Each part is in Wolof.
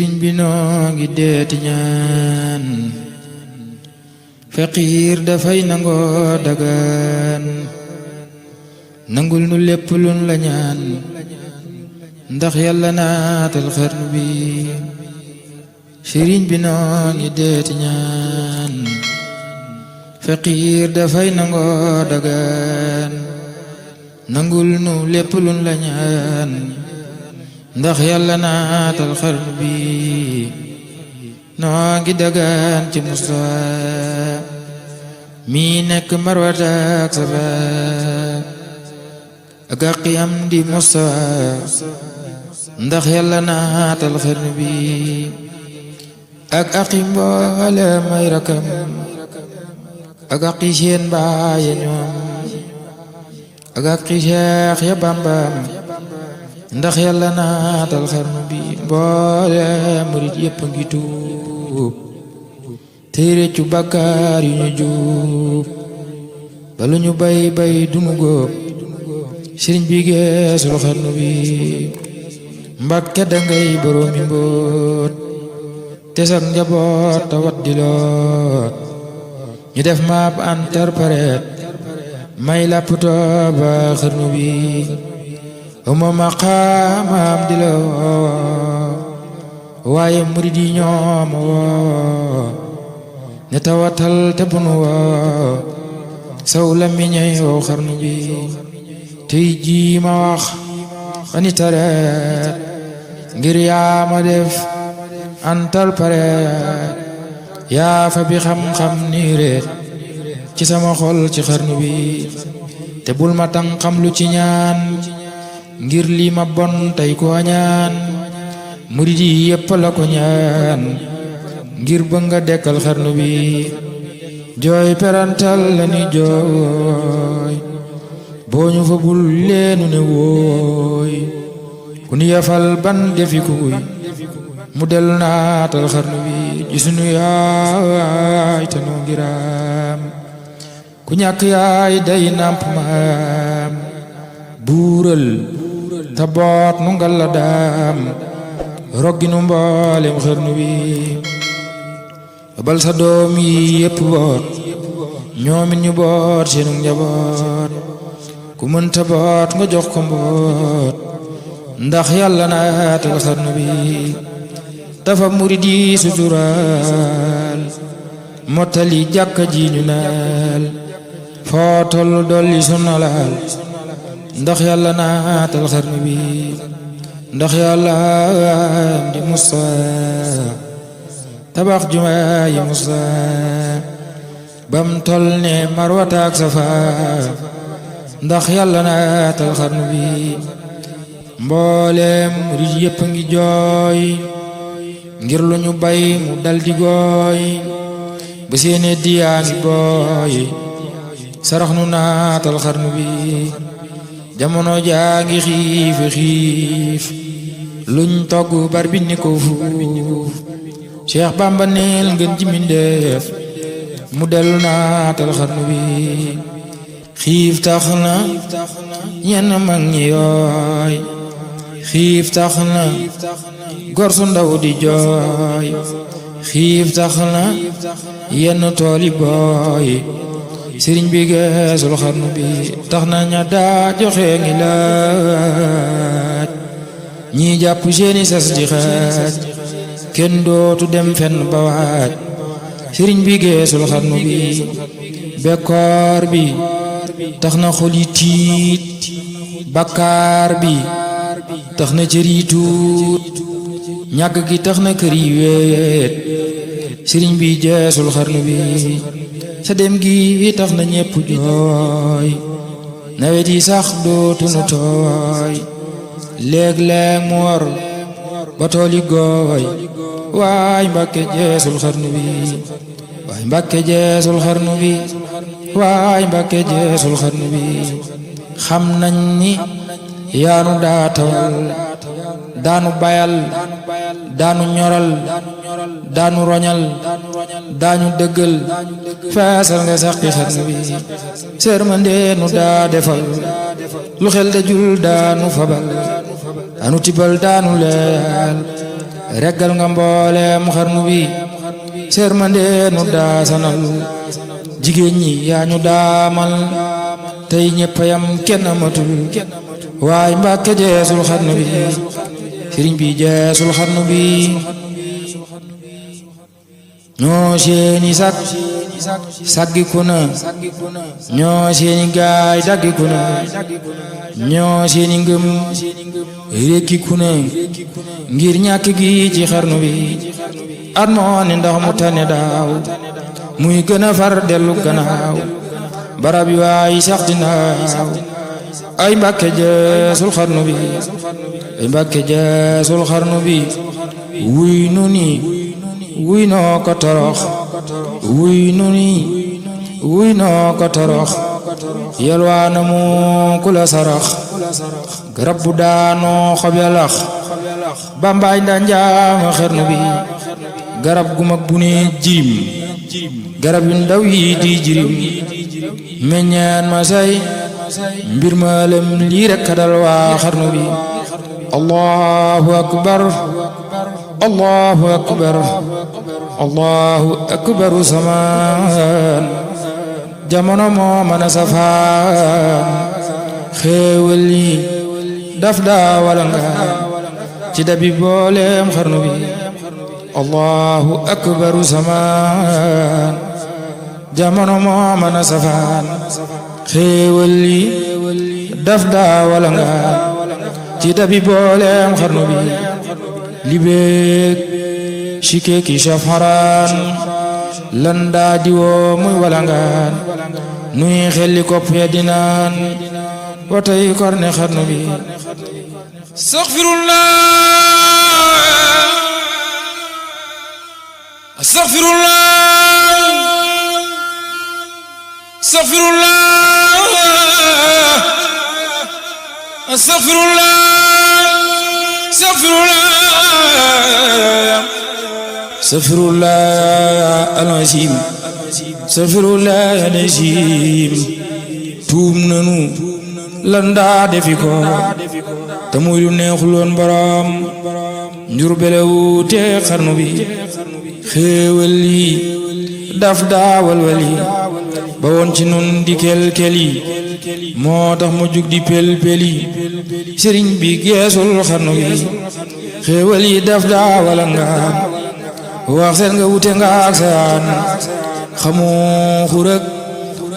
sëriñ bi noo ngi deeti ñaan faqiir dafay nangoo dagaan nangul nu lépp luñ la ñaan ndax yàlla naatal xarnu bi sëriñ bi noo ngi deeti ñaan faqiir dafay nangoo dagaan nangul nu lépp luñ la ñaan ndax yàlla naatal xarnu bi noo ngi dagaan ci Mustafa mi nekk Marwata ak Safa ak aqiyam di Mustafa ndax yàlla naatal xarnu bi ak aqi mboole may rakam ak aqi seen baaye ñoom ak aqi Seex ya Bambam ndax yàlla naatal xarnu bi mboole murit yépp ngi tuub tey réccu bàkkaar yu ñu juub balu ñu bay bay dunu góob sëriñ bi geesul xarnu bi Mbàkke dangay boroomi mbóot te sax njaboot tawat di loot ñu def maap interprète may lapptoo ba xarnu bi uma maqaamam di la woo waaye murid yi ñoom woo ne tawatal te bunu woo saw la miñay woo xarnu bi tey jii ma wax ani tareet ngir yaa ma def antal pareet yaa fa bi xam-xam nii reet ci sama xol ci xarnu bi te bul ma tan xam lu ci ñaan ngir lii ma bon tey ko ñaan murid yi yépp la ko ñaan ngir ba nga dekkal xarnu bi jooy perantal la ni jooy boo ñu fa bul leenu ne wooy ku ni yafal ban defi kuy mu del naatal xarnu bi ji sunu yaay te noo ngiraam ku ñàkk yaay day nàmp maam buural ta boot nu ngal la daam roggi nu mboolem xarnu bi bal sa doom yi yépp boot ñoomit ñu boot seenu njaboot ku mënta boot nga jox ko mboot ndax yàlla naatal xarnu bi dafa murid yi suturaal mottali jàkka ji ñu naal foo tollu dolli sunnalaal ndax yàlla naatal xarnu bi ndax yàlla di Mustafa tabax jumaa yi Mustafa bam tol ne Marwata ak Safa ndax yàlla naatal xarnu bi mbooleem murid yépp ngi jooy ngir lu ñu bay mu daldi gooy ba seene diyaa ngi booy sarax nu naatal xarnu bi jamono jaa ngi xiif luñ togg bar bi ni ko fuuf Cheikh Bamba neel ngeen ji mindeef mu dellu naatal xarnu bi xiif tax na ñenn mag ñi yooy xiif tax na gor su ndaw di jooy xiif tax na yenn tooli booy sëriñ bi geesul xarnu bi tax na ña daa joxe ngi laaj ñi jàpp seeni sas di xaaj kenn dootu dem fenn ba waaj sëriñ bi geesul xarnu bi bekkoor bi tax na xol yi tiit bakkaar bi tax na cër yi tuut ñàkk gi tax na kër yi weet sëriñ bi geesul xarnu bi sa dem gi tax na ñépp jooy nawet yi sax dootunu tooy léeg-léeg mu war ba tool yi gooy waay Mbàkke geesul xarnu bi waay Mbàkke geesul xarnu bi waay Mbàkke geesul xarnu bi xam nañ ni yaanu daa tawal daanu bayal daanu ñoral daanu roñal daanu dëggal feesal nga saqi xarnu bi sërmandeenu daa defal lu xel dajul daanu fabal daanu tibal daanu leel reggal nga mboolem xarnu bi sermande nu daa sanal jigéen ñi yaa ñu daamal tey ñeppayam kenn amatul waay Mbàkke jeesul xarnu bi sëriñ bi jeesul xarnu bi ñoo seeni saggiku na ñoo seeni gaay daggiku na ñoo seeni ngëm rekkiku na ngir ñàkk gi ci xarnu bi at moo ne ndax mu tane daaw muy gën a far dellu gannaaw barab yi waay sax dinaaw ay Mbàkke jeesul xarnu bi ay Mbàkke jeesul xarnu bi wuy nu ni wuy noo ko torox wuy nu ni wuy noo ko torox yalwaana mu ku la sarax garab bu daanoo xob ya lax bambaay nda njaama xarnu bi garab gu mag bu ne jirim garab yu ndaw yi di jirim meññaan ma say mbir ma lem lii rekk dal waa xarnu bi allahu akbar allahu akbar allahu akbaru samaan jamono moo mën a safaan xéewal yi daf daa wala nga ci dabi booleem xarnu bi allahu akbaru samaan jamono moo mën a safaan xéewal yi daf daa wala nga ci dabi booleem xarnu bi libeek shike ki shafaran lan daa diwoo muy walangaan nuy xelli kopp ya dinaan watay korne xarnu bi astaghfirullah astaghfirullah astaghfirullah astaghfirullah astaghfirullah al-azim astaghfirullah al-azim tuum nanu lan daa defi ko te muy lu neexul woon borom njur belewu te xarnu bi xéewal yi daf daa walwali ba woon ci nun di kel-keli moo tax mu jug di pel-peli sëriñ bi geesul xarnu bi xéewal yi daf daa wala nga wax seen nga wute nga ak seyaan xamu xurëg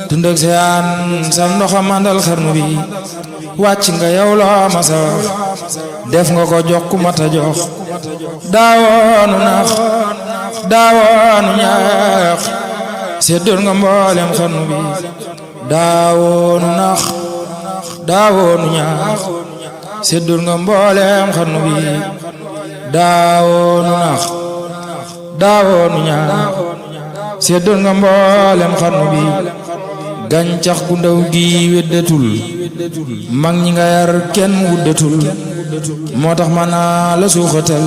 dund ak seyaan sam ndoxa mandal xarnu bi wàcc nga yow loo masa wax def nga ko jox ku mata jox daawoonu nax daawoonu ñaax seddoon nga mboolem xarnu bi daawoonu nax daawoonu ñaax seddoon nga mboolem xarnu bi daawoonu nax daawoonu ñaax seddoon nga mboolem xarnu bi gàncax gu ndaw gi weddatul mag ñi nga yar kenn wuddatul moo tax ma naa la suuxatal